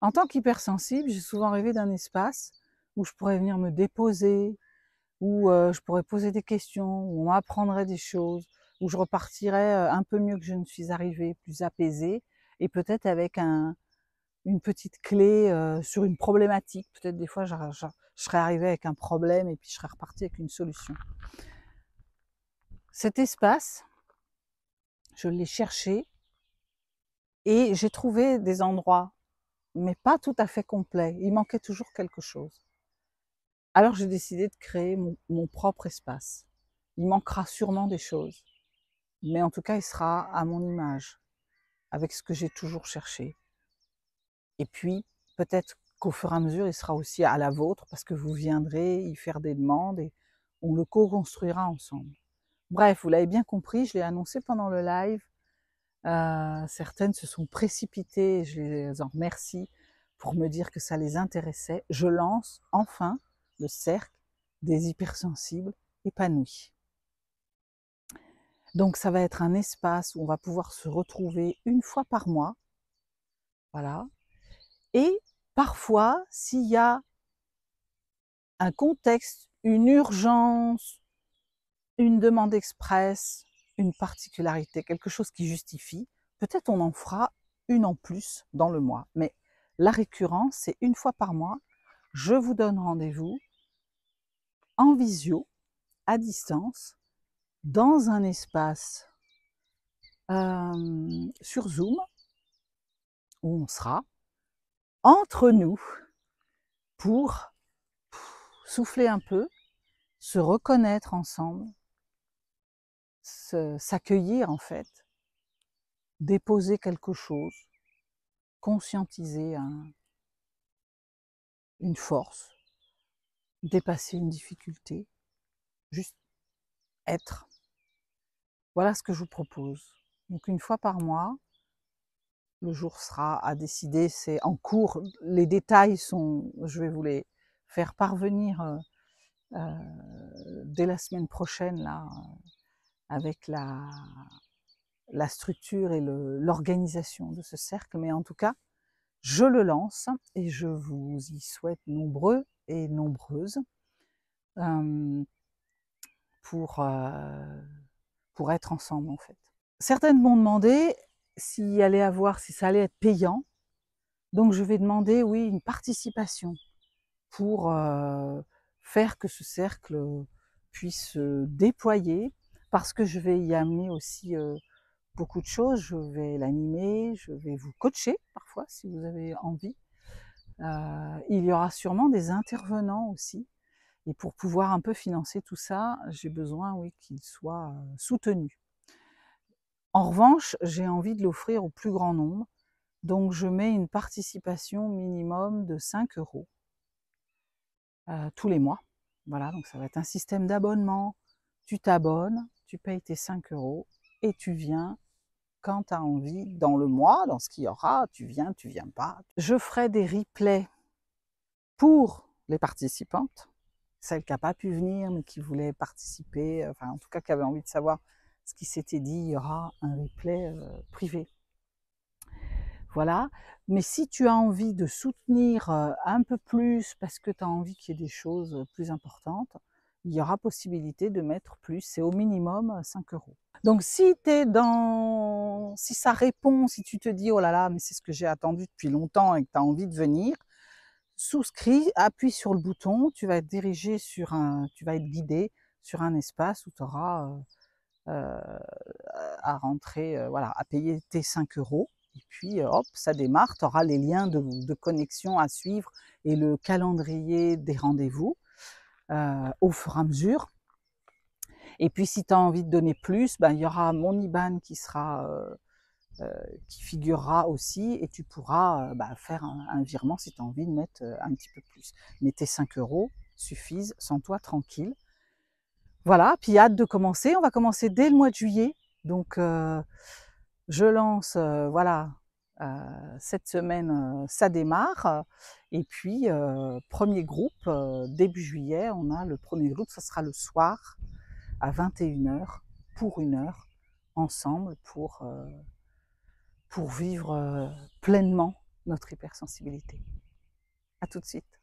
En tant qu'hypersensible, j'ai souvent rêvé d'un espace où je pourrais venir me déposer, où je pourrais poser des questions, où on m'apprendrait des choses, où je repartirais un peu mieux que je ne suis arrivée, plus apaisée, et peut-être avec une petite clé sur une problématique. Peut-être des fois, je serais arrivée avec un problème et puis je serais repartie avec une solution. Cet espace, je l'ai cherché et j'ai trouvé des endroits, mais pas tout à fait complets. Il manquait toujours quelque chose. Alors j'ai décidé de créer mon propre espace. Il manquera sûrement des choses, mais en tout cas, il sera à mon image, avec ce que j'ai toujours cherché. Et puis, peut-être qu'au fur et à mesure, il sera aussi à la vôtre, parce que vous viendrez y faire des demandes et on le co-construira ensemble. Bref, vous l'avez bien compris, je l'ai annoncé pendant le live. Certaines se sont précipitées, je les en remercie, pour me dire que ça les intéressait. Je lance enfin le cercle des hypersensibles épanouis. Donc ça va être un espace où on va pouvoir se retrouver une fois par mois, voilà. Et parfois, s'il y a un contexte, une urgence, une demande express, une particularité, quelque chose qui justifie, peut-être on en fera une en plus dans le mois. Mais la récurrence, c'est une fois par mois. Je vous donne rendez-vous en visio, à distance, dans un espace sur Zoom, où on sera entre nous pour souffler un peu, se reconnaître ensemble, s'accueillir en fait, déposer quelque chose, conscientiser une force, dépasser une difficulté, juste être. Voilà ce que je vous propose. Donc une fois par mois, le jour sera à décider, c'est en cours. Les détails sont, je vais vous les faire parvenir dès la semaine prochaine, là, avec la structure et l'organisation de ce cercle. Mais en tout cas, je le lance et je vous y souhaite nombreux et nombreuses euh, pour, euh, pour être ensemble en fait. Certaines m'ont demandé si ça allait être payant. Donc je vais demander, oui, une participation pour faire que ce cercle puisse se déployer, parce que je vais y amener aussi beaucoup de choses. Je vais l'animer, je vais vous coacher parfois si vous avez envie. Il y aura sûrement des intervenants aussi. Et pour pouvoir un peu financer tout ça, j'ai besoin, oui, qu'il soit soutenu. En revanche, j'ai envie de l'offrir au plus grand nombre. Donc je mets une participation minimum de 5 euros tous les mois. Voilà, donc ça va être un système d'abonnement. Tu t'abonnes, tu payes tes 5 euros et tu viens quand tu as envie dans le mois, dans ce qu'il y aura, tu viens pas. Je ferai des replays pour les participantes, celles qui n'ont pas pu venir mais qui voulaient participer, enfin en tout cas qui avaient envie de savoir ce qui s'était dit, il y aura un replay privé. Voilà, mais si tu as envie de soutenir un peu plus parce que tu as envie qu'il y ait des choses plus importantes, il y aura possibilité de mettre plus, c'est au minimum 5 euros. Donc si ça répond, si tu te dis oh là là, mais c'est ce que j'ai attendu depuis longtemps et que tu as envie de venir, souscris, appuie sur le bouton, tu vas être dirigé tu vas être guidé sur un espace où tu auras à rentrer, voilà, à payer tes 5 euros. Et puis, hop, ça démarre, tu auras les liens de connexion à suivre et le calendrier des rendez-vous au fur et à mesure. Et puis, si tu as envie de donner plus, ben, il y aura mon IBAN qui figurera aussi et tu pourras faire un virement si tu as envie de mettre un petit peu plus. Mais tes 5 euros suffisent, sans toi tranquille. Voilà, puis hâte de commencer. On va commencer dès le mois de juillet. Donc, je lance, voilà, cette semaine, ça démarre. Et puis, premier groupe, début juillet, on a le premier groupe, ça sera le soir à 21h, pour 1 heure, ensemble, pour vivre pleinement notre hypersensibilité. À tout de suite.